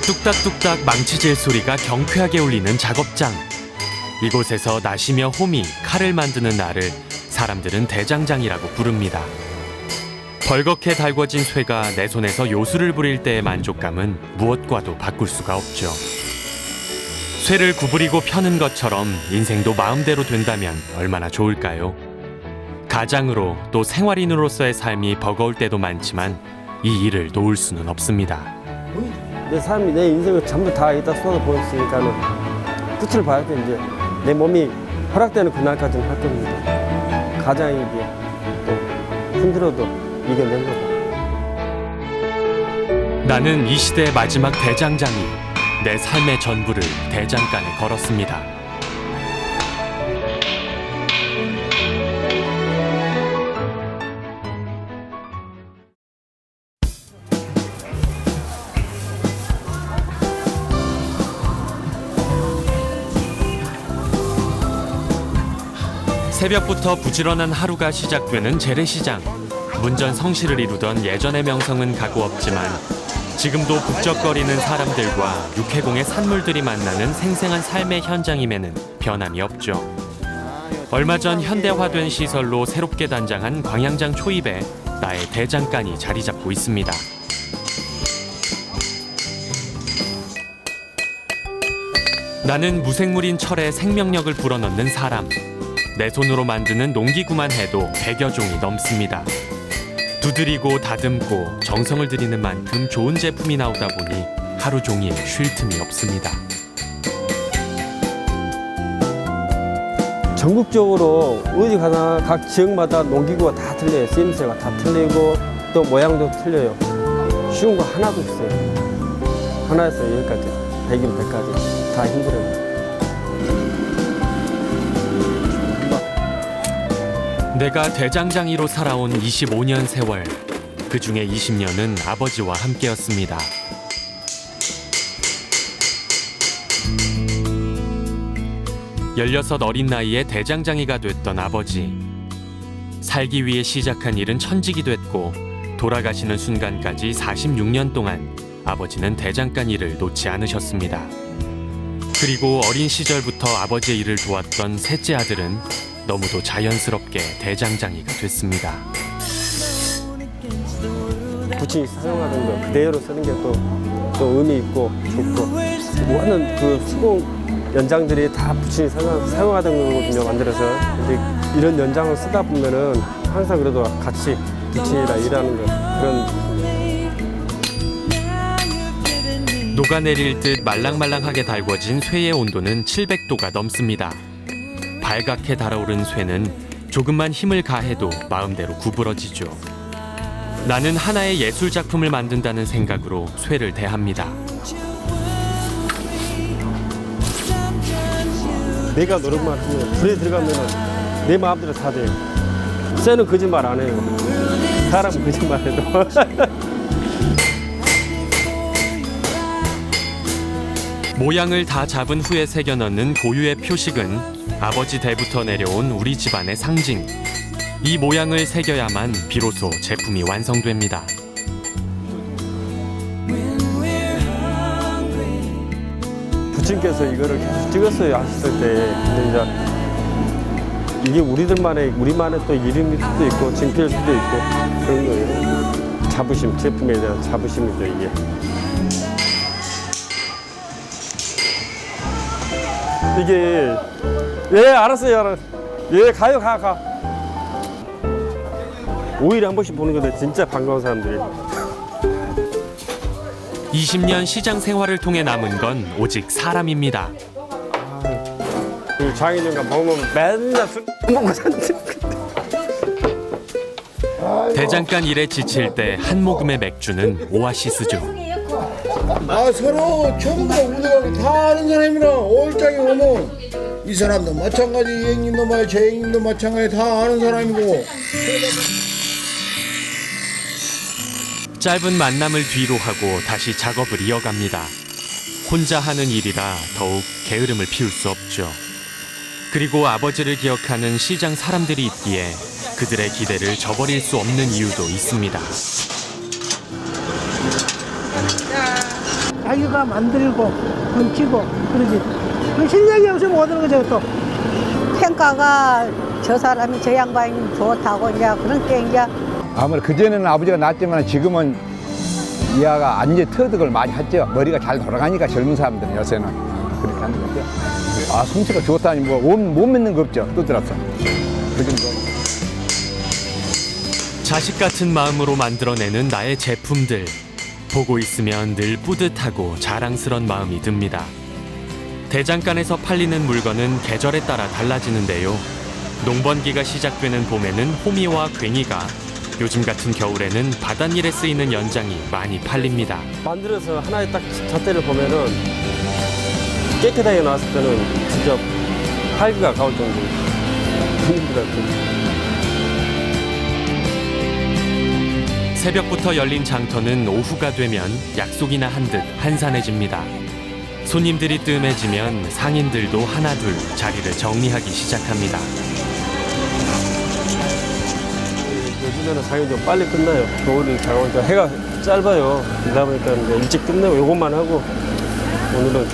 뚝딱뚝딱 망치질 소리가 경쾌하게 울리는 작업장. 이곳에서 나시며 호미, 칼을 만드는 날을 사람들은 대장장이라고 부릅니다. 벌겋게 달궈진 쇠가 내 손에서 요술을 부릴 때의 만족감은 무엇과도 바꿀 수가 없죠. 쇠를 구부리고 펴는 것처럼 인생도 마음대로 된다면 얼마나 좋을까요? 가장으로 또 생활인으로서의 삶이 버거울 때도 많지만 이 일을 놓을 수는 없습니다. 내 삶이, 내 인생을 전부 다 여기다 쏟아부었으니까는 끝을 봐야죠. 이제 내 몸이 허락되는 그날까지는 할 겁니다. 가장이기에 또 힘들어도 이겨내려고. 나는 이 시대의 마지막 대장장이, 내 삶의 전부를 대장간에 걸었습니다. 새벽부터 부지런한 하루가 시작되는 재래시장. 문전성시를 이루던 예전의 명성은 가고 없지만 지금도 북적거리는 사람들과 육해공의 산물들이 만나는 생생한 삶의 현장임에는 변함이 없죠. 얼마 전 현대화된 시설로 새롭게 단장한 광양장 초입에 나의 대장간이 자리 잡고 있습니다. 나는 무생물인 철에 생명력을 불어넣는 사람. 내 손으로 만드는 농기구만 해도 100여 종이 넘습니다. 두드리고 다듬고 정성을 들이는 만큼 좋은 제품이 나오다 보니 하루 종일 쉴 틈이 없습니다. 전국적으로 어디 가나 각 지역마다 농기구가 다 틀려요. 쓰임새가 다 틀리고 또 모양도 틀려요. 쉬운 거 하나도 없어요. 하나에서 10가지, 100이면 100가지 다 힘들어요. 내가 대장장이로 살아온 25년 세월, 그 중에 20년은 아버지와 함께였습니다. (16) 어린 나이에 대장장이가 됐던 아버지. 살기 위해 시작한 일은 천직이 됐고 돌아가시는 순간까지 46년 동안 아버지는 대장간 일을 놓지 않으셨습니다. 그리고 어린 시절부터 아버지의 일을 도왔던 셋째 아들은 너무도 자연스럽게 대장장이가 됐습니다. 부친이 사용하던 거 그대로 쓰는 게 또 의미 있고 좋고, 많은 그 수공 연장들이 다 부친이 사용하던 거거든요. 만들어서. 근데 이런 연장을 쓰다 보면은 항상 그래도 같이 부친이랑 일하는 거, 그런. 녹아내릴 듯 말랑말랑하게 달궈진 쇠의 온도는 700도가 넘습니다. 발갛게 달아오른 쇠는 조금만 힘을 가해도 마음대로 구부러지죠. 나는 하나의 예술 작품을 만든다는 생각으로 쇠를 대합니다. 내가 노력만 하면, 불에 들어가면 내 마음대로 다 돼요. 쇠는 거짓말 안 해요. 사람은 거짓말 해도. 모양을 다 잡은 후에 새겨 넣는 고유의 표식은 아버지 때부터 내려온 우리 집안의 상징. 이 모양을 새겨야만 비로소 제품이 완성됩니다. 부친께서 이거를 계속 찍었어요, 하셨을 때. 근데 이제 이게 우리만의 또 이름일 수도 있고 징표일 수도 있고 그런 거예요. 자부심, 제품에 대한 자부심이죠, 이게. 이게, 예, 알았어요. 예, 가요, 가. 5일에 한 번씩 보는 건데 진짜 반가운 사람들이. 20년 시장 생활을 통해 남은 건 오직 사람입니다. 이 장인님과 먹으면 맨날 술 먹고 사는데. 대장간 일에 지칠 때 한 모금의 맥주는 오아시스죠. 서로 전부 우리가 다 아는 사람이라 올짝이 오면 이 사람도 마찬가지, 이 형님도 마찬가지, 저 형님도 마찬가지, 다 아는 사람이고. 짧은 만남을 뒤로 하고 다시 작업을 이어갑니다. 혼자 하는 일이라 더욱 게으름을 피울 수 없죠. 그리고 아버지를 기억하는 시장 사람들이 있기에 그들의 기대를 저버릴 수 없는 이유도 있습니다. 자기가 만들고 훔치고 그러지. 그 실력이 없으면 못 하는 거죠 또. 평가가 저 사람이 저 양반이 좋다고 이제 그런 게 이제 아무래도 그전에는 아버지가 낳았지만 지금은 이하가 완전 터득을 많이 했죠. 머리가 잘 돌아가니까 젊은 사람들은 요새는 그렇게 하는 거죠. 아, 솜씨가 좋다니 뭐 못 믿는 거 없죠. 또 들었어. 그 정도. 자식 같은 마음으로 만들어내는 나의 제품들. 보고 있으면 늘 뿌듯하고 자랑스런 마음이 듭니다. 대장간에서 팔리는 물건은 계절에 따라 달라지는데요. 농번기가 시작되는 봄에는 호미와 괭이가, 요즘 같은 겨울에는 바닷일에 쓰이는 연장이 많이 팔립니다. 만들어서 하나의 딱 잣대를 보면은 깨끗하게 나왔을 때는 진짜 팔기가 아까울 정도로 힘들더라고요. 새벽부터 열린 장터는 오후가 되면 약속이나 한 듯 한산해집니다. 손님들이 뜸해지면 상인들도 하나둘 자리를 정리하기 시작합니다. 요즘에는 상이 좀 빨리 끝나요. 겨울이 다가오니까 해가 짧아요. 그러다 보니까 이제 일찍 끝내고 요것만 하고 오늘은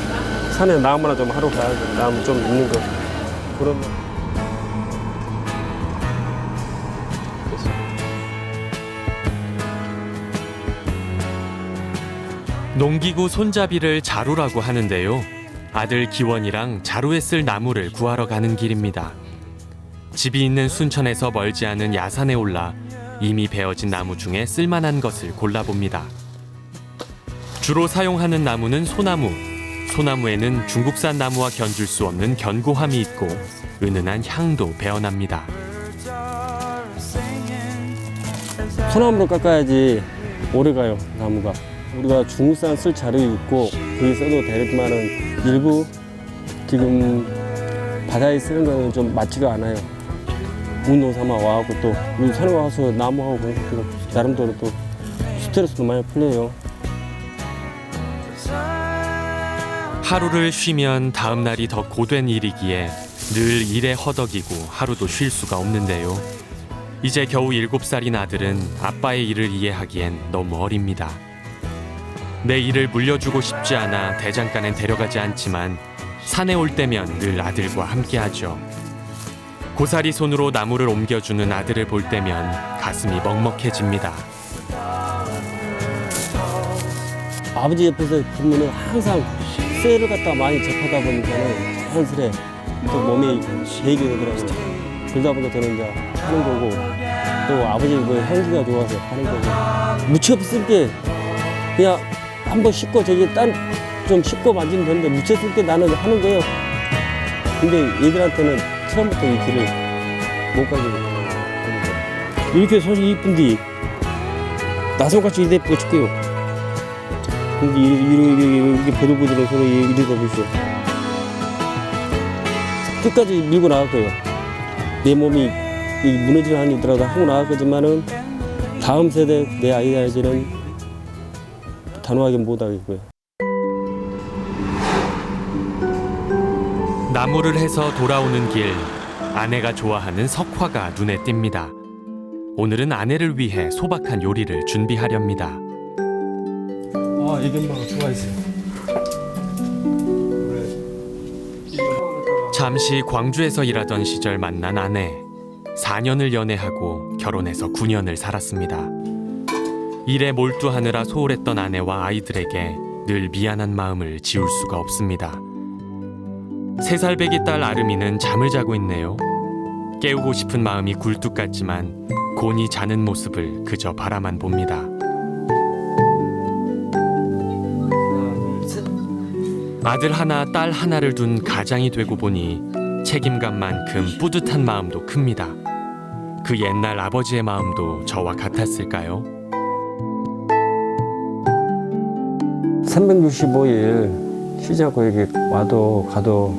산에 나무 하나 좀 하러 가야죠. 나무 좀 있는 거. 그러면 농기구 손잡이를 자루라고 하는데요. 아들 기원이랑 자루에 쓸 나무를 구하러 가는 길입니다. 집이 있는 순천에서 멀지 않은 야산에 올라 이미 베어진 나무 중에 쓸만한 것을 골라봅니다. 주로 사용하는 나무는 소나무. 소나무에는 중국산 나무와 견줄 수 없는 견고함이 있고 은은한 향도 배어납니다. 소나무로 깎아야지 오래 가요, 나무가. 우리가 중국산 쓸 자료 있고 거기 써도 되지만은 일부 지금 바다에 쓰는 거는 좀 맞지가 않아요. 운동 삼아 와갖고 또 우리 산에 와서 나무하고 그러니까 나름대로 또 스트레스도 많이 풀려요. 하루를 쉬면 다음 날이 더 고된 일이기에 늘 일에 허덕이고 하루도 쉴 수가 없는데요. 이제 겨우 7살인 아들은 아빠의 일을 이해하기엔 너무 어립니다. 내 일을 물려주고 싶지 않아 대장간엔 데려가지 않지만 산에 올 때면 늘 아들과 함께하죠. 고사리 손으로 나무를 옮겨주는 아들을 볼 때면 가슴이 먹먹해집니다. 아버지 옆에서 보면은 항상 쇠를 갖다 많이 접하다 보니까는 자연스레 또 몸에 배기 오더라고요. 그러다 보니까 저는 이제 하는 거고 또 아버지 뭐 향기가 좋아서 하는 거고 무치 없을 때 그냥 한번 씻고 저기 딴 좀 씻고 만지면 되는데 묻혔을 때 나는 하는 거예요. 근데 얘들한테는 처음부터 이 길을 못 가게 돼요. 이렇게 손이 이쁜데 나성같이 이래 예쁘고 축해요. 근데 이렇게 보들보들한 손이 이러다 보시오. 끝까지 밀고 나갈 거예요. 내 몸이 무너지는 한이 있더라도 하고 나갈 거지만은 다음 세대 내 아이들은 단호하게 못 하겠고요. 나무를 해서 돌아오는 길, 아내가 좋아하는 석화가 눈에 띕니다. 오늘은 아내를 위해 소박한 요리를 준비하렵니다. 아, 애견마가 좋아했어요. 잠시 광주에서 일하던 시절 만난 아내. 4년을 연애하고 결혼해서 9년을 살았습니다. 일에 몰두하느라 소홀했던 아내와 아이들에게 늘 미안한 마음을 지울 수가 없습니다. 3살배기 딸 아름이는 잠을 자고 있네요. 깨우고 싶은 마음이 굴뚝 같지만 곤히 자는 모습을 그저 바라만 봅니다. 아들 하나, 딸 하나를 둔 가장이 되고 보니 책임감만큼 뿌듯한 마음도 큽니다. 그 옛날 아버지의 마음도 저와 같았을까요? 365일 쉬지 않고 여기 와도 가도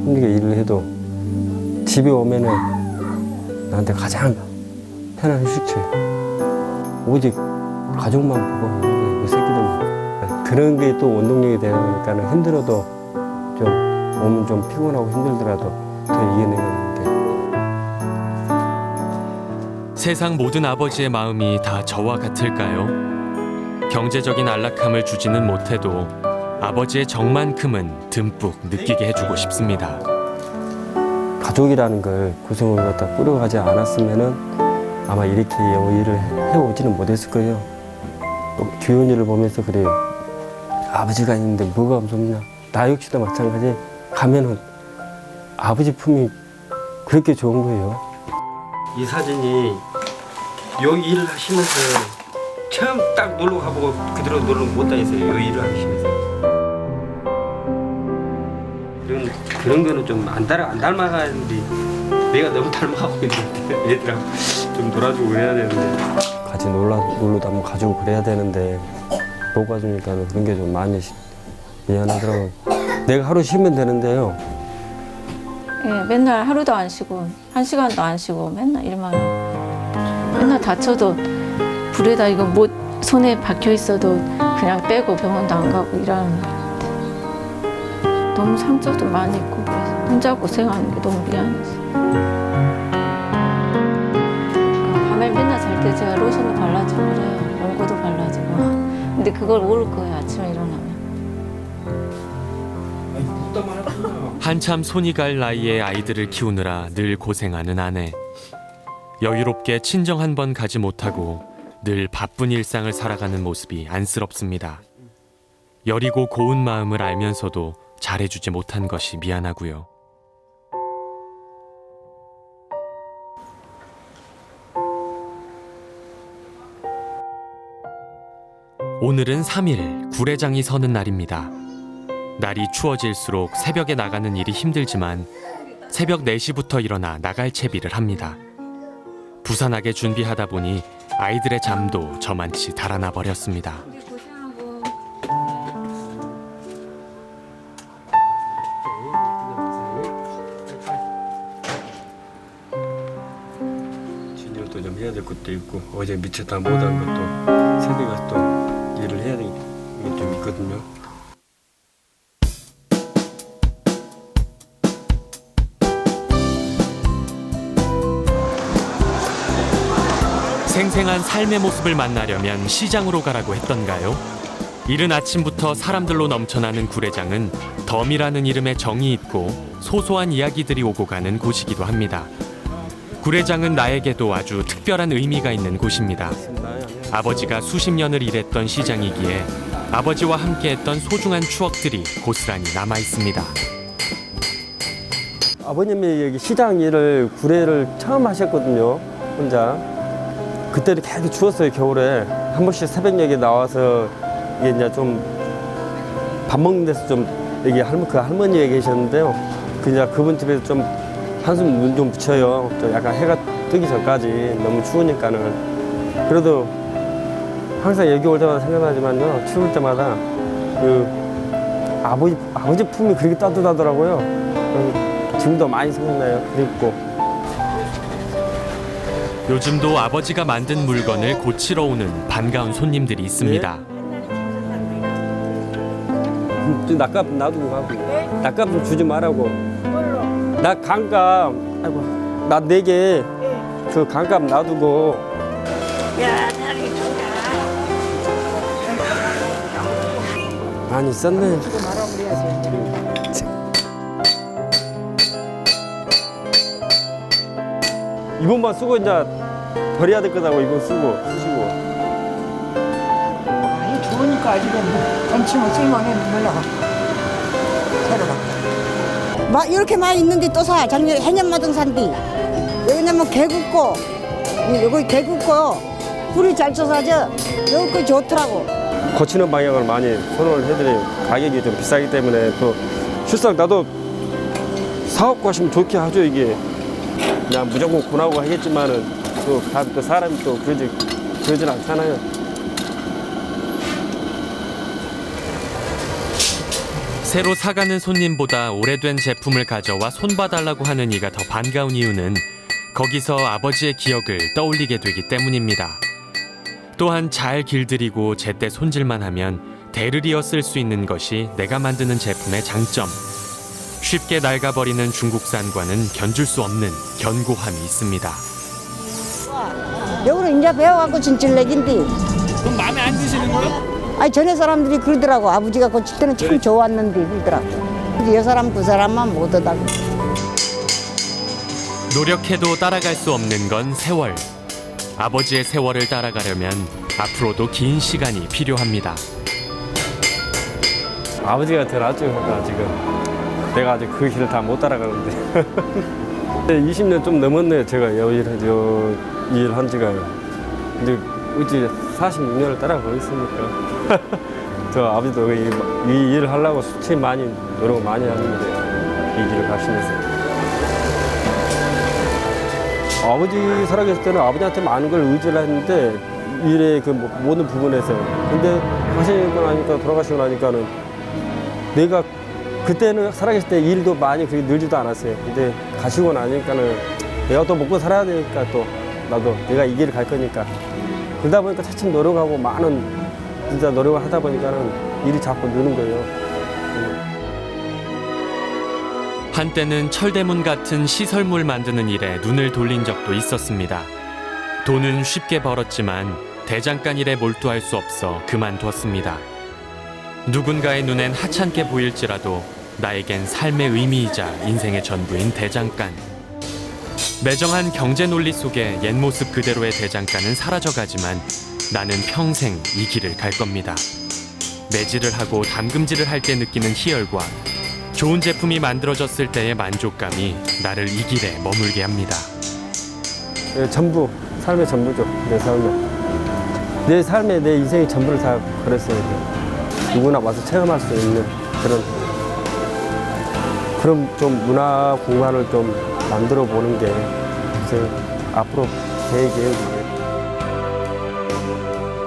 힘들게 일을 해도 집에 오면은 나한테 가장 편한 휴식처예요. 오직 가족만 보고 있는 그 새끼들만. 그런 게 또 원동력이 되니까 힘들어도 좀 몸은 좀 피곤하고 힘들더라도 더 이겨내는 게. 세상 모든 아버지의 마음이 다 저와 같을까요? 경제적인 안락함을 주지는 못해도 아버지의 정만큼은 듬뿍 느끼게 해주고 싶습니다. 가족이라는 걸 구성을 갖다 꾸려가지 않았으면은 아마 이렇게 일을 해오지는 못했을 거예요. 규현이를 보면서 그래요. 아버지가 있는데 뭐가 무섭냐. 나 역시도 마찬가지. 가면은 아버지 품이 그렇게 좋은 거예요. 이 사진이 여기 일을 하시면서 처음 딱 놀러 가보고 그대로 놀러 못 다녔어요. 여기 일을 하시면서. 그런 거는 좀 안 닮아가는데 내가 너무 닮아가고 있는데 애들하고 좀 놀아주고 그래야 되는데 같이 놀러도 한번 가지고 그래야 되는데 못 가주니까 그런 게 좀 많이 미안하더라고요. 내가 하루 쉬면 되는데요. 예, 맨날 하루도 안 쉬고 1시간도 안 쉬고 맨날 일만 하고 맨날 다쳐도 불에다 이거 못 손에 박혀 있어도 그냥 빼고 병원도 안 가고 일하는 것 같아. 너무 상처도 많이 있고 그래서 혼자 고생하는 게 너무 미안해서. 밤에 맨날 잘 때 제가 로션도 발라주고 그래요. 연고도 발라주고. 근데 그걸 모를 거예요. 아침에 일어나면. 한참 손이 갈 나이에 아이들을 키우느라 늘 고생하는 아내. 여유롭게 친정 한 번 가지 못하고 늘 바쁜 일상을 살아가는 모습이 안쓰럽습니다. 여리고 고운 마음을 알면서도 잘해주지 못한 것이 미안하고요. 오늘은 3일 구례장이 서는 날입니다. 날이 추워질수록 새벽에 나가는 일이 힘들지만 새벽 4시부터 일어나 나갈 채비를 합니다. 부산하게 준비하다 보니 아이들의 잠도 저만치 달아나 버렸습니다. 진료도 좀 해야 될 것도 있고 어제 미쳤다 못한 것도 새벽에 또 일을 해야 될 게 좀 있거든요. 생생한 삶의 모습을 만나려면 시장으로 가라고 했던가요? 이른 아침부터 사람들로 넘쳐나는 구례장은 덤이라는 이름의 정이 있고 소소한 이야기들이 오고 가는 곳이기도 합니다. 구례장은 나에게도 아주 특별한 의미가 있는 곳입니다. 아버지가 수십 년을 일했던 시장이기에 아버지와 함께했던 소중한 추억들이 고스란히 남아 있습니다. 아버님이 여기 시장 일을 구례를 처음 하셨거든요. 혼자. 그때는 계속 추웠어요. 겨울에 한 번씩 새벽녘에 나와서 이게 이제 좀 밥 먹는 데서 좀 여기 그 할머니가 계셨는데요. 그냥 그분 집에서 좀 한숨 눈 좀 붙여요. 좀 약간 해가 뜨기 전까지 너무 추우니까는. 그래도 항상 여기 올 때마다 생각나지만요. 추울 때마다 그 아버지 품이 그렇게 따뜻하더라고요. 지금도 많이 생각나요. 그립고. 요즘도 아버지가 만든 물건을 고치러 오는 반가운 손님들이 있습니다. 좀 낙값 놔두고 가고. 낙값 좀 주지 말라고. 나 강값, 아이고, 나 4개 그 강값 놔두고. 많이 썼네. 이번만 쓰고 이제 버려야 될 거다고 이번 쓰시고. 아니 좋으니까 아직은 건치면 쓸만해 몰라가. 새로 가. 이렇게 많이 있는데 또 사. 작년에 해년마등 산디. 왜냐면 개굽고 여기 개굽고 불이 잘 쏘사져. 여기 거 좋더라고. 고치는 방향을 많이 선호를 해드려요. 가격이 좀 비싸기 때문에 또 실상 나도 사업고 하시면 좋게 하죠. 이게 그냥 무조건 권하고 하겠지만은 또 사람이 또 그러진 않잖아요. 새로 사가는 손님보다 오래된 제품을 가져와 손봐달라고 하는 이가 더 반가운 이유는 거기서 아버지의 기억을 떠올리게 되기 때문입니다. 또한 잘 길들이고 제때 손질만 하면 대를 이어 쓸 수 있는 것이 내가 만드는 제품의 장점. 쉽게 낡아버리는 중국산과는 견줄 수 없는 견고함이 있습니다. 여기로 이제 배워갖고 진출내긴디. 그럼 마음에 안 드시는 거요? 아니 전에 사람들이 그러더라고. 아버지가 고칠 때는 참 좋았는데 그러더라고. 이 사람 그 사람만 못 하다고. 노력해도 따라갈 수 없는 건 세월. 아버지의 세월을 따라가려면 앞으로도 긴 시간이 필요합니다. 아버지가 더 낫죠, 지금. 내가 아직 그 길을 다 못 따라가는데. 20년 좀 넘었네요, 제가 이 일 한 지가요. 근데 어찌 46년을 따라가고 있으니까. 저 아버지도 이 일을 하려고 수치 많이, 노력을 많이 하는데, 이 길을 가시면서. 아버지 살아계실 때는 아버지한테 많은 걸 의지를 했는데, 일의 그 모든 부분에서. 근데 하시고 나니까, 돌아가시고 나니까는 내가 그때는 살아계실 때 일도 많이 그렇게 늘지도 않았어요. 근데 가시고 나니까는 내가 또 먹고 살아야 되니까 또 나도 내가 이 길을 갈 거니까. 그러다 보니까 차츰 노력하고 많은 진짜 노력을 하다 보니까는 일이 자꾸 느는 거예요. 한때는 철대문 같은 시설물 만드는 일에 눈을 돌린 적도 있었습니다. 돈은 쉽게 벌었지만 대장간 일에 몰두할 수 없어 그만두었습니다. 누군가의 눈엔 하찮게 보일지라도 나에겐 삶의 의미이자 인생의 전부인 대장간. 매정한 경제 논리 속에 옛 모습 그대로의 대장간은 사라져가지만 나는 평생 이 길을 갈 겁니다. 매질을 하고 담금질을 할 때 느끼는 희열과 좋은 제품이 만들어졌을 때의 만족감이 나를 이 길에 머물게 합니다. 전부, 삶의 전부죠. 내 삶에. 내 삶에 내 인생의 전부를 다 걸었어요. 누구나 와서 체험할 수 있는 그런 좀 문화 공간을 좀 만들어 보는 게 이제 앞으로 계획이에요.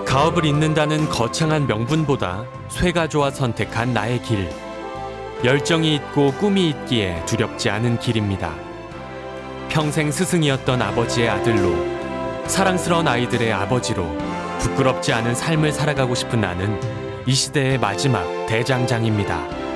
가업을 잇는다는 거창한 명분보다 쇠가 좋아 선택한 나의 길. 열정이 있고 꿈이 있기에 두렵지 않은 길입니다. 평생 스승이었던 아버지의 아들로, 사랑스러운 아이들의 아버지로 부끄럽지 않은 삶을 살아가고 싶은 나는 이 시대의 마지막 대장장입니다.